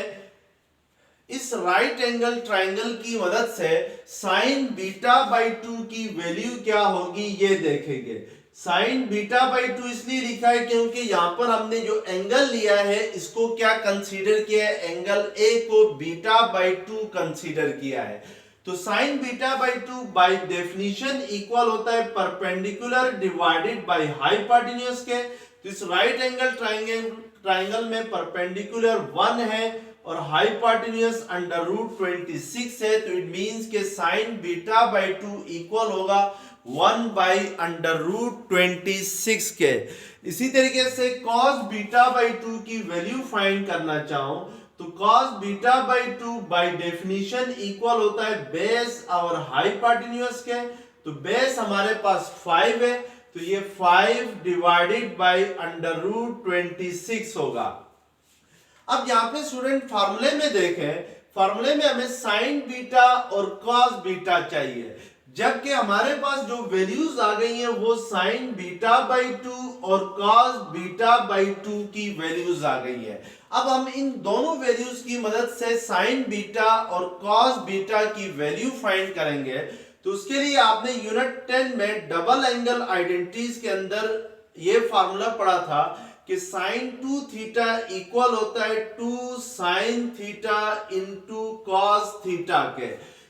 इस राइट एंगल ट्राइंगल की मदद से साइन बीटा बाई 2 की वैल्यू क्या होगी ये देखेंगे। साइन बीटा बाई 2 इसलिए लिखा है क्योंकि यहां पर हमने जो एंगल लिया है इसको क्या कंसीडर किया है, एंगल ए को बीटा बाई 2 कंसीडर किया है। तो sine beta by 2 by definition equal होता है परपेंडिकुलर डिवाइडेड बाय हाइपोटेन्यूज के। तो इस राइट एंगल ट्राइंगल में परपेंडिकुलर 1 है और हाइपोटेन्यूज अंडर रूट 26 है, तो इट मींस के साइन बीटा बाई 2 इक्वल होगा 1 बाई अंडर रूट 26 के। इसी तरीके से कॉस बीटा बाई 2 की वैल्यू फाइंड करना चाहूं तो cos beta by 2 by definition equal होता है बेस और हाइपोटेन्यूज के। तो बेस हमारे पास 5 है, तो ये 5 डिवाइडेड बाय अंडर रूट 26 होगा। अब यहाँ पे स्टूडेंट फार्मूले में देखें, फार्मूले में हमें साइन बीटा और कॉस बीटा चाहिए, जबकि हमारे पास जो वैल्यूज आ गई हैं वो साइन बीटा बाई 2 और कॉस बीटा बाई 2 की वैल्यूज आ गई है। अब हम इन दोनों वैल्यूज की मदद से साइन बीटा और कॉस बीटा की वैल्यू फाइंड करेंगे। तो उसके लिए आपने यूनिट 10 में डबल एंगल आइडेंटिटीज के अंदर ये फार्मूला पढ़ा था कि साइन 2 थीटा इक्वल होता है 2 sine theta into cos theta के।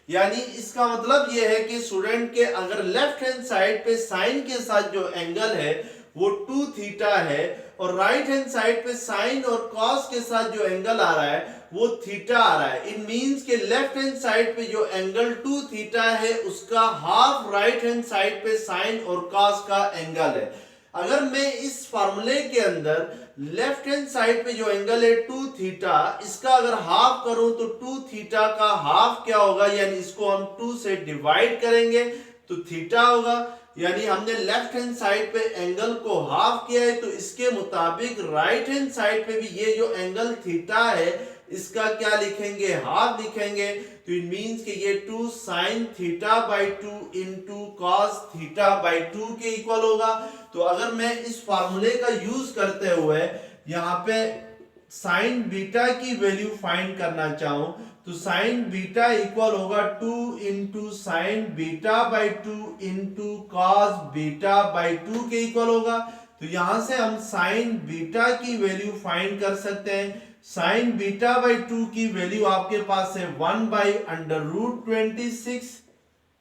यानी इसका मतलब यह है कि स्टूडेंट के अगर लेफ्ट हैंड साइड पे साइन के साथ जो एंगल है वो 2 थीटा है और राइट हैंड साइड पे साइन और कॉस के साथ जो एंगल आ रहा है वो थीटा आ रहा है। इट मींस के लेफ्ट हैंड साइड पे जो एंगल 2 थीटा है उसका हाफ राइट हैंड साइड पे साइन और कॉस का एंगल है। अगर मैं इस फार्मूले के अंदर लेफ्ट हैंड साइड पे जो एंगल है 2 थीटा, इसका अगर हाफ करूं तो 2 थीटा का हाफ क्या होगा, यानी इसको हम 2 से डिवाइड करेंगे तो थीटा होगा। यानी हमने लेफ्ट हैंड साइड पे एंगल को हाफ किया है, तो इसके मुताबिक राइट हैंड साइड पे भी ये जो एंगल थीटा है इसका क्या लिखेंगे, हाफ लिखेंगे। तो इट मींस कि ये 2 sine theta by 2 into cos theta by 2 के इक्वल होगा। तो अगर मैं इस फार्मूले का यूज करते हुए यहाँ पे साइन बीटा की वैल्यू फाइंड करना चाहूं तो साइन बीटा इक्वल होगा 2 into sine beta by 2 into cos beta by 2 के इक्वल होगा। तो यहां से हम साइन बीटा की वैल्यू फाइंड कर सकते हैं। साइन बीटा बाई 2 की वैल्यू आपके पास है 1 by under root 26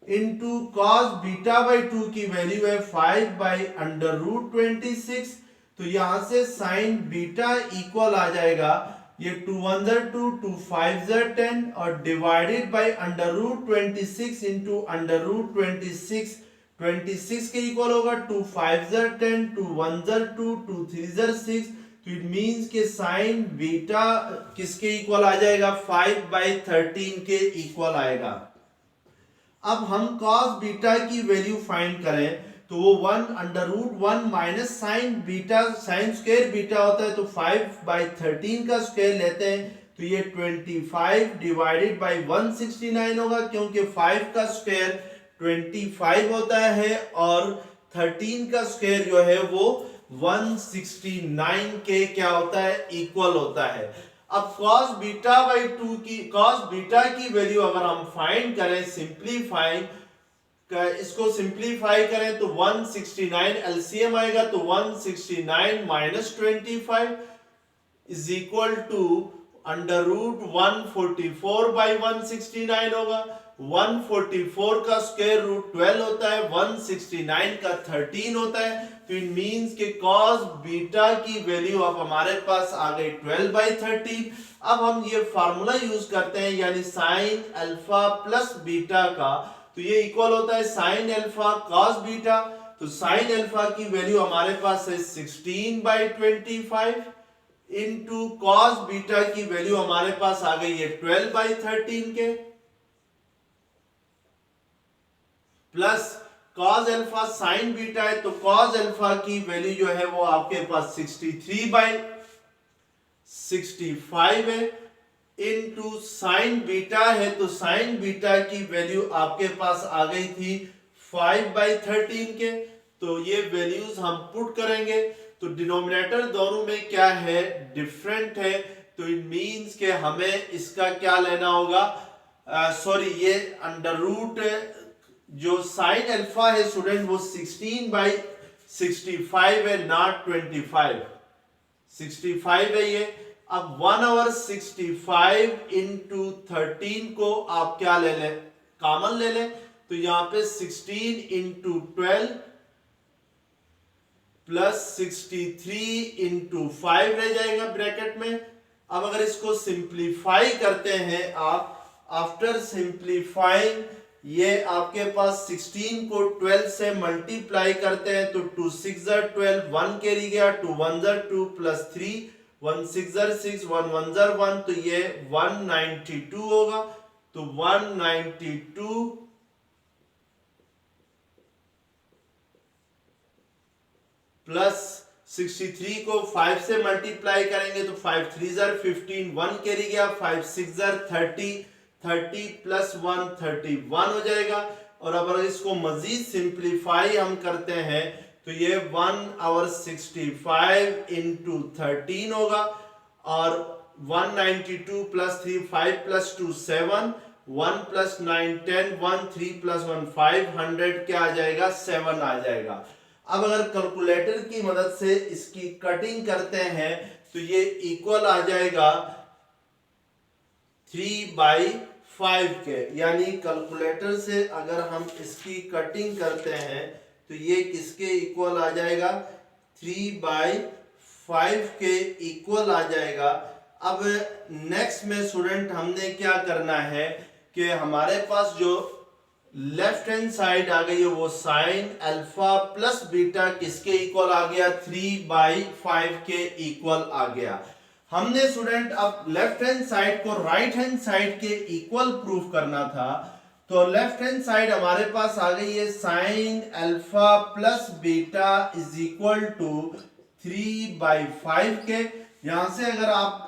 into cos beta by 2 की वैल्यू है 5 बाई अंडर रूट 26। तो यहां से साइन बीटा इक्वल आ जाएगा, ये 2 1 2 2 5 10 और divided by under root 26 into under root 26 के इक्वल होगा 2 5 10 2 1 2 2 3 6। तो इट मींस के साइन बीटा किसके इक्वल आ जाएगा, 5 बाई 13 के इक्वल आएगा। अब हम कॉस बीटा की वैल्यू फाइंड करें तो वो 1 under root 1 minus sine beta, sine square beta होता है तो 5 बाई 13 का स्क्वायर लेते हैं तो ये 25 डिवाइडेड बाई 169 होगा, क्योंकि 5 का स्क्वायर 25 होता है और 13 का स्क्वायर जो है वो 169 के क्या होता है, इक्वल होता है। अब cos बीटा बाई 2 की cos बीटा की वैल्यू अगर हम फाइंड करें, इसको सिंप्लीफाई करें तो 169 एलसीएम आएगा तो 169 minus 25 is equal to under root 144 by 169 होगा। 144 का स्क्वायर रूट 12 होता है, 169 का 13 होता है। तो इट मींस के cos बीटा की वैल्यू अब हमारे पास आ गई 12 बाई 13। अब हम ये फार्मूला यूज करते हैं, यानी साइन अल्फा प्लस बीटा का, तो ये इक्वल होता है साइन अल्फा cos बीटा। तो साइन अल्फा की वैल्यू हमारे पास है 16 बाई 25 इंटू कॉस बीटा की वैल्यू हमारे पास आ गई है 12 बाई 13 के, plus cos alpha sign beta है तो cos अल्फा की वैल्यू जो है वो आपके पास 63 बाई 65 है, इनटू साइन बीटा है तो साइन बीटा की वैल्यू आपके पास आ गई थी 5 बाई 13 के। तो ये वैल्यूज हम पुट करेंगे तो डिनोमिनेटर दोनों में क्या है, डिफरेंट है, तो इट मीन्स के हमें इसका क्या लेना होगा, सॉरी ये अंडर रूट जो साइन अल्फा है स्टूडेंट वो 16/65 है, नॉट 25, 65 है ये। अब 1/65 इंटू 13 को आप क्या ले लें, कॉमन ले लें, तो यहां पे 16 इंटू 12 प्लस 63 इंटू 5 रह जाएगा ब्रैकेट में। अब अगर इसको सिंप्लीफाई करते हैं आप, आफ्टर सिंप्लीफाइंग ये आपके पास 16 को 12 से मल्टीप्लाई करते हैं तो 2 6 12, 1 कैरी गया, 2 1 2 प्लस 3, 1 6 6, 1 1 1, तो ये 192 होगा। तो 192 प्लस 63 को 5 से मल्टीप्लाई करेंगे तो 5 3 15, 1 कैरी गया, 5 6 30, 30 प्लस 1 31 हो जाएगा। और अब अगर इसको मजीद सिंप्लीफाई हम करते हैं तो ये 1/65 इंटू 13 होगा, और 192 प्लस 3 5 प्लस 2 7, 1 प्लस 9 10, 1 3 प्लस 1 5, 100 क्या आ जाएगा, 7 आ जाएगा। अब अगर कैलकुलेटर की मदद से इसकी कटिंग करते हैं तो ये इक्वल आ जाएगा 3/5 के, यानी कैलकुलेटर से अगर हम इसकी कटिंग करते हैं तो ये किसके इक्वल आ जाएगा, 3/5 के इक्वल आ जाएगा। अब नेक्स्ट में स्टूडेंट हमने क्या करना है कि हमारे पास जो लेफ्ट हैंड साइड आ गई है वो साइन अल्फा प्लस बीटा किसके इक्वल आ गया, 3/5 के इक्वल आ गया। हमने स्टूडेंट अब लेफ्ट हैंड साइड को राइट हैंड साइड के इक्वल प्रूफ करना था, तो लेफ्ट हैंड साइड हमारे पास आ गई है sine alpha plus beta is equal to 3/5 के। यहां से अगर आप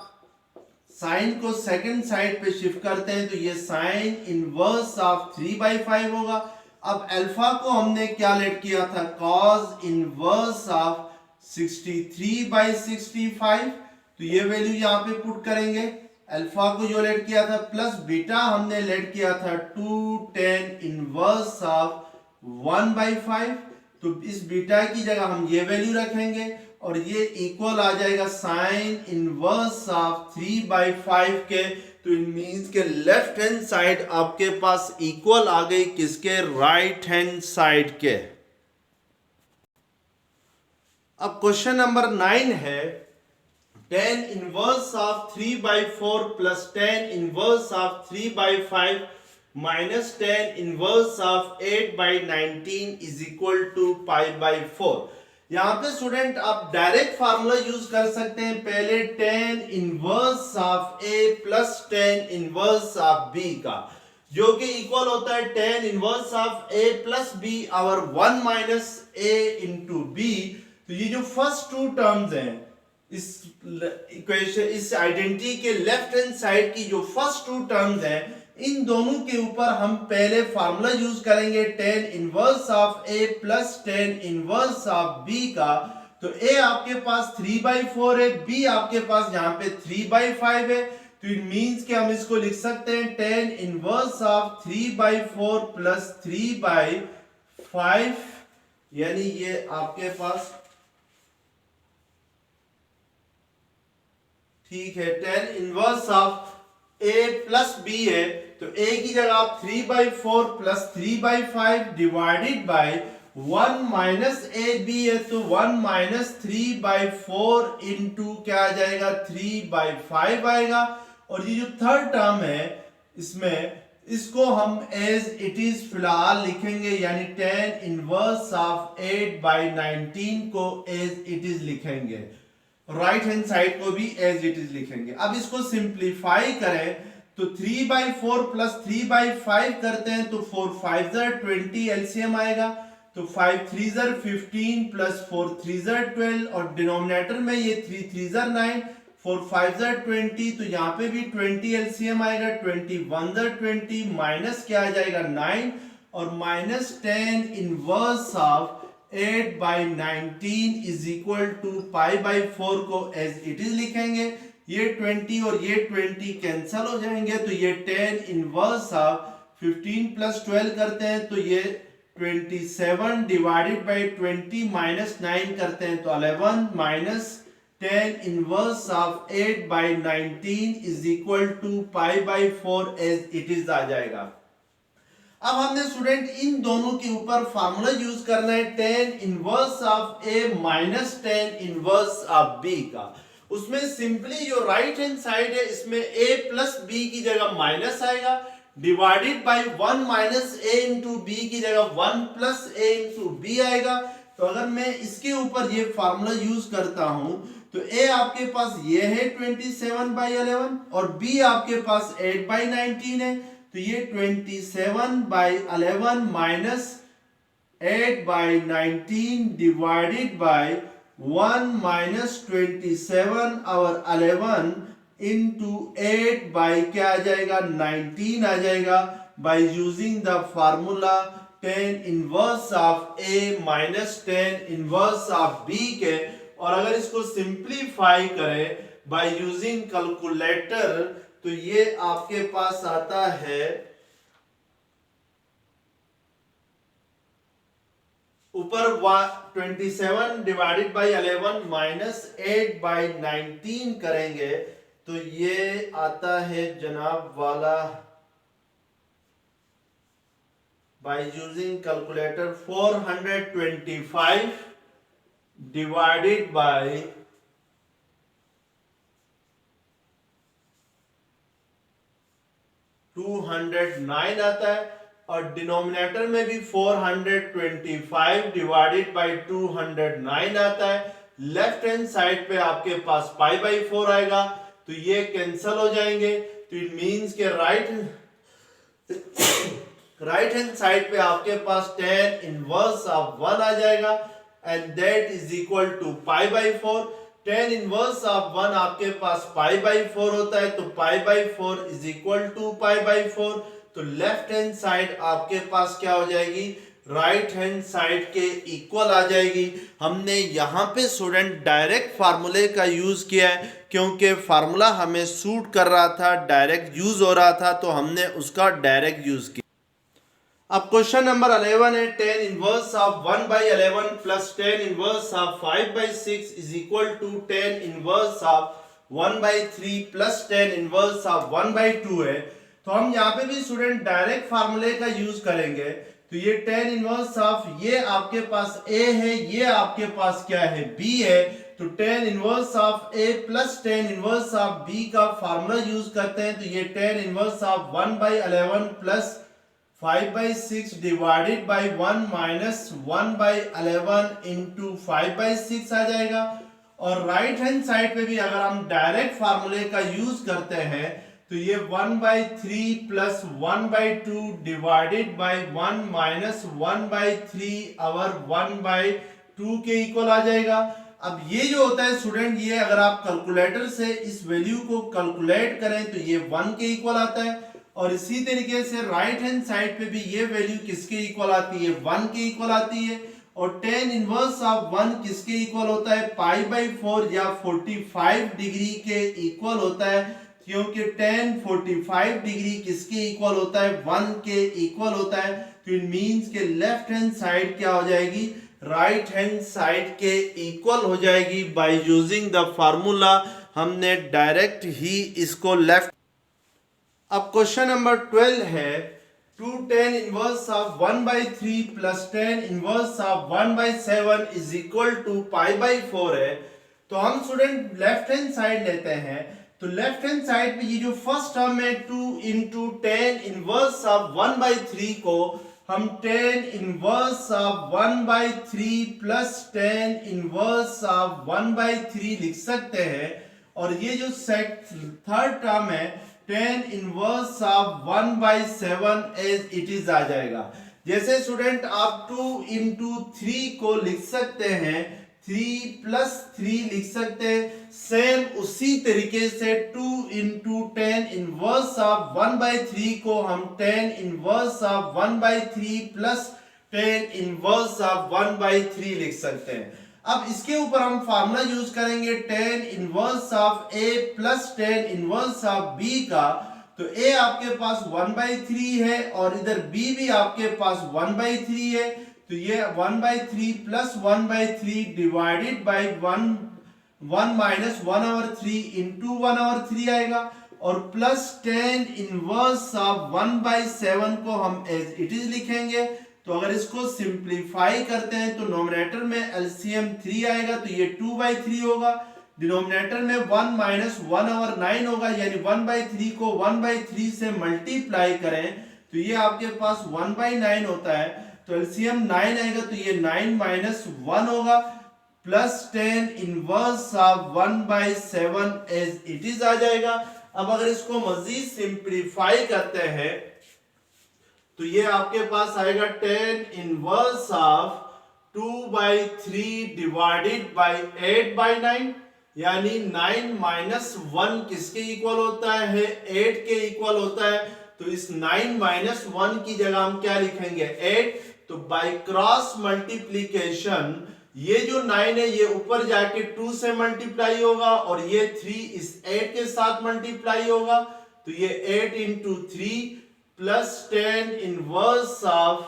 साइन को सेकंड साइड पे शिफ्ट करते हैं तो ये साइन इनवर्स ऑफ 3/5 होगा। अब अल्फा को हमने क्या लेट किया था, कॉस इनवर्स ऑफ 63/65, तो ये वैल्यू यहाँ पे पुट करेंगे। अल्फा को जो लेट किया था प्लस बीटा हमने लेट किया था 2tan इनवर्स ऑफ 1/5, तो इस बीटा की जगह हम ये वैल्यू रखेंगे और ये इक्वल आ जाएगा साइन इनवर्स ऑफ 3/5 के। तो इट मींस के लेफ्ट हैंड साइड आपके पास इक्वल आ गई किसके, राइट हैंड साइड के। अब क्वेश्चन नंबर 9 है tan inverse of 3/4 plus tan inverse of 3/5 minus tan inverse of 8/19 is equal to π/4। यहां पे स्टूडेंट आप डायरेक्ट फार्मूला यूज कर सकते हैं, पहले tan inverse of a plus tan inverse of b का, जो कि इक्वल होता है tan inverse of a plus b और 1 माइनस a इंटू b। तो ये जो फर्स्ट टू टर्म्स हैं इस इक्वेशन, इस आइडेंटिटी के लेफ्ट हैंड साइड की जो फर्स्ट टू टर्म्स हैं, इन दोनों के ऊपर हम पहले फार्मूला यूज करेंगे tan inverse of a plus tan inverse of b का। तो a आपके पास 3/4 है, b आपके पास यहाँ पे 3/5 है, तो इट मींस कि हम इसको लिख सकते हैं tan इनवर्स ऑफ 3/4 प्लस 3/5, यानी ये आपके पास ठीक है tan inverse of a plus b है, तो a की जगह आप 3/4 plus 3/5 divided by 1 minus a b है, तो 1 माइनस 3/4 इंटू क्या आ जाएगा, 3/5 आएगा। और ये जो थर्ड टर्म है इसमें, इसको हम एज इट इज फिलहाल लिखेंगे, यानी tan इनवर्स ऑफ 8/19 को एज इट इज लिखेंगे, राइट हैंड साइड को भी एज इट इज लिखेंगे। अब इसको सिंप्लीफाई करें तो 3/4 प्लस 3/5 करते हैं तो 4 5 20 एलसीएम आएगा, तो 5 3 15 प्लस 4 3 12, और डिनोमिनेटर में ये 3 3 9, 4 5 20, तो यहाँ पे भी 20 एलसीएम आएगा, 21 20 माइनस क्या आ जाएगा 9, और minus tan inverse of 8/19 is equal to π/4 को एज इट इज लिखेंगे। ये 20 और ये 20 कैंसल हो जाएंगे, तो ये tan इनवर्स ऑफ 15 प्लस 12 करते हैं तो ये 27 डिवाइडेड बाई 20 माइनस 9 करते हैं तो 11 minus tan inverse of 8 by 19 is equal to pi by 4 as it is आ जाएगा। अब हमने स्टूडेंट इन दोनों के ऊपर फार्मूला यूज करना है tan inverse of a minus tan inverse of b का। उसमें सिंपली जो राइट हैंड साइड है इसमें a प्लस b की जगह माइनस आएगा, divided by 1 minus a into b की जगह 1 प्लस a इंटू b आएगा। तो अगर मैं इसके ऊपर ये फार्मूला यूज करता हूं तो a आपके पास ये है 27/11 और b आपके पास 8/19 है, तो ये 27/11 माइनस 8/19 डिवाइडेड बाय 1 माइनस 27 और 11 इंटू 8 बाई क्या आ जाएगा 19 आ जाएगा, bye using the formula tan inverse of a minus tan inverse of b के। और अगर इसको सिंप्लीफाई करें बाय यूजिंग कैलकुलेटर तो ये आपके पास आता है ऊपर 27 डिवाइडेड बाई 11 माइनस 8/19 करेंगे तो ये आता है जनाब वाला by using calculator 425 divided by 209 आता है और डिनोमिनेटर में भी 425 डिवाइडेड बाय 209 आता है। लेफ्ट हैंड साइड पे आपके पास पाई बाई 4 आएगा तो ये कैंसल हो जाएंगे, तो इट मींस के राइट हैंड साइड पे आपके पास tan इनवर्स ऑफ 1 आ जाएगा and that is equal to pi by 4। tan inverse of 1 आपके पास पाई बाई 4 होता है तो pi by 4 is equal to pi by 4। तो लेफ्ट हैंड साइड आपके पास क्या हो जाएगी राइट हैंड साइड के इक्वल आ जाएगी। हमने यहाँ पे स्टूडेंट डायरेक्ट फार्मूले का यूज किया है क्योंकि फार्मूला हमें सूट कर रहा था, डायरेक्ट यूज हो रहा था तो हमने उसका डायरेक्ट यूज किया। अब क्वेश्चन नंबर 11 है tan inverse of 1/11 plus tan inverse of 5/6 is equal to tan inverse of 1/3 plus tan inverse of 1/2 है। तो हम यहाँ पे भी स्टूडेंट डायरेक्ट फार्मूले का यूज करेंगे। तो ये tan इनवर्स ऑफ ये आपके पास a है, ये आपके पास क्या है b है, तो tan inverse of a plus tan inverse of b का फार्मूला यूज करते हैं तो ये tan inverse of 1/11 plus 5/6 divided by 1 minus 1/11 into 5/6 आ जाएगा। और राइट हैंड साइड पे भी अगर हम डायरेक्ट फार्मूले का यूज करते हैं तो ये 1/3 प्लस 1/2 डिवाइडेड बाई 1 माइनस 1/3 और 1/2 के इक्वल आ जाएगा। अब ये जो होता है स्टूडेंट ये अगर आप कैलकुलेटर से इस वैल्यू को कैलकुलेट करें तो ये 1 के इक्वल आता है और इसी तरीके से राइट हैंड साइड पे भी ये वैल्यू किसके इक्वल आती है 1 के इक्वल आती है। और tan इनवर्स ऑफ 1 किसके इक्वल होता है पाई बाई 4 या 45 डिग्री के इक्वल होता है, क्योंकि tan 45 डिग्री किसके इक्वल होता है 1 के इक्वल होता है। तो इट मींस के लेफ्ट हैंड साइड क्या हो जाएगी राइट हैंड साइड के इक्वल हो जाएगी बाय यूजिंग द फार्मूला। हमने डायरेक्ट ही इसको लेफ्ट। अब क्वेश्चन नंबर 12 है 2 tan inverse of 1/3 plus tan inverse of 1/7 is equal to pi by 4 है। तो हम स्टूडेंट लेफ्ट हैंड साइड लेते हैं तो लेफ्ट हैंड साइड पे ये जो फर्स्ट टर्म है 2 इंटू tan इनवर्स ऑफ 1/3 को हम tan inverse of 1/3 plus tan inverse of 1/3 लिख सकते हैं। और ये जो थर्ड टर्म है tan inverse of 1/7 as it is आ जाएगा। जैसे स्टूडेंट आप 2 इंटू 3 को लिख सकते हैं 3 प्लस 3 लिख सकते हैं, सेम उसी तरीके से 2 इंटू tan इनवर्स ऑफ 1/3 को हम tan inverse of 1/3 plus tan inverse of 1/3 लिख सकते हैं। अब इसके ऊपर हम फार्मूला यूज करेंगे tan inverse of a plus tan inverse of b का। तो a आपके पास 1/3 है और इधर b भी आपके पास 1/3 है, तो ये 1/3 plus 1/3 divided by 1 minus 1/3 into 1/3 आएगा, और प्लस tan इनवर्स ऑफ 1/7 को हम एज इट इज लिखेंगे। तो अगर इसको सिंप्लीफाई करते हैं तो नोमिनेटर में एलसीएम 3 आएगा, तो ये 2/3 होगा। डिनोमिनेटर में 1 माइनस 1/9 होगा, यानी 1/3 को 1/3 से मल्टीप्लाई करें तो ये आपके पास 1/9 होता है। तो एलसीएम 9 आएगा, तो ये 9 माइनस 1 होगा, plus tan inverse of 1/7 as it is आ जाएगा। अब अगर इसको मजीद सिंप्लीफाई करते हैं तो ये आपके पास आएगा tan inverse of 2/3 divided by 8/9, यानी 9 माइनस 1 किसके इक्वल होता है, 8 के इक्वल होता है। तो इस 9 माइनस 1 की जगह हम क्या लिखेंगे, 8। तो बाय क्रॉस मल्टीप्लीकेशन ये जो 9 है ये ऊपर जाके 2 से मल्टीप्लाई होगा, और ये 3 इस 8 के साथ मल्टीप्लाई होगा। तो ये 8 into 3 plus tan inverse of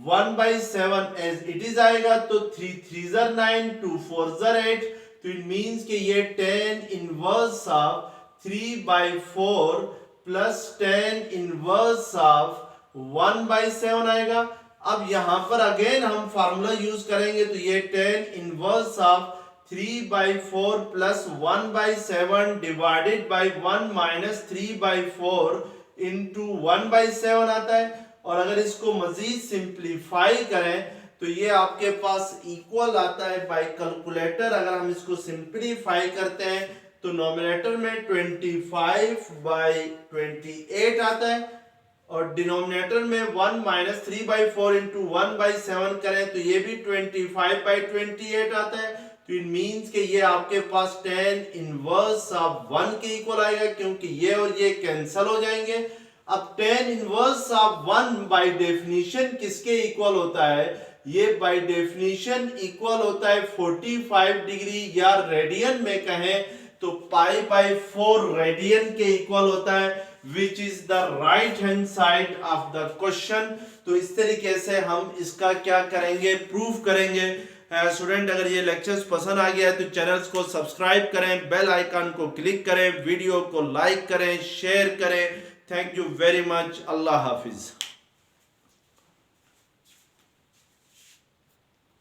1/7 as it is आएगा। तो 3 3 9, 2 4 8, तो इट मींस कि ये tan inverse of 3/4 plus tan inverse of 1/7 आएगा। अब यहां पर अगेन हम फार्मूला यूज करेंगे, तो ये tan inverse of 3/4 plus 1/7 divided by 1 minus 3/4 into 1/7 आता है। और अगर इसको मजीद सिंप्लीफाई करें तो ये आपके पास इक्वल आता है बाय कैलकुलेटर। अगर हम इसको सिंप्लीफाई करते हैं तो नोमिनेटर में 25/28 आता है, और डिनोमिनेटर में 1 माइनस 3/4 इंटू 1/7 करें तो ये भी 25/28 आता है। तो इट मींस कि ये आपके पास tan इनवर्स ऑफ 1 के इक्वल आएगा, क्योंकि ये और ये कैंसिल हो जाएंगे। अब tan inverse of 1 by definition किसके इक्वल होता है, ये बाय डेफिनेशन इक्वल होता है 45 डिग्री, या रेडियन में कहें तो π/4 रेडियन के इक्वल होता है, which is the right hand side of the question. तो इस तरीके से हम इसका क्या करेंगे, प्रूफ करेंगे। स्टूडेंट अगर ये लेक्चर्स पसंद आ गया है तो चैनल्स को सब्सक्राइब करें, बेल आइकन को क्लिक करें, वीडियो को लाइक करें, शेयर करें। Thank you very much. Allah Hafiz.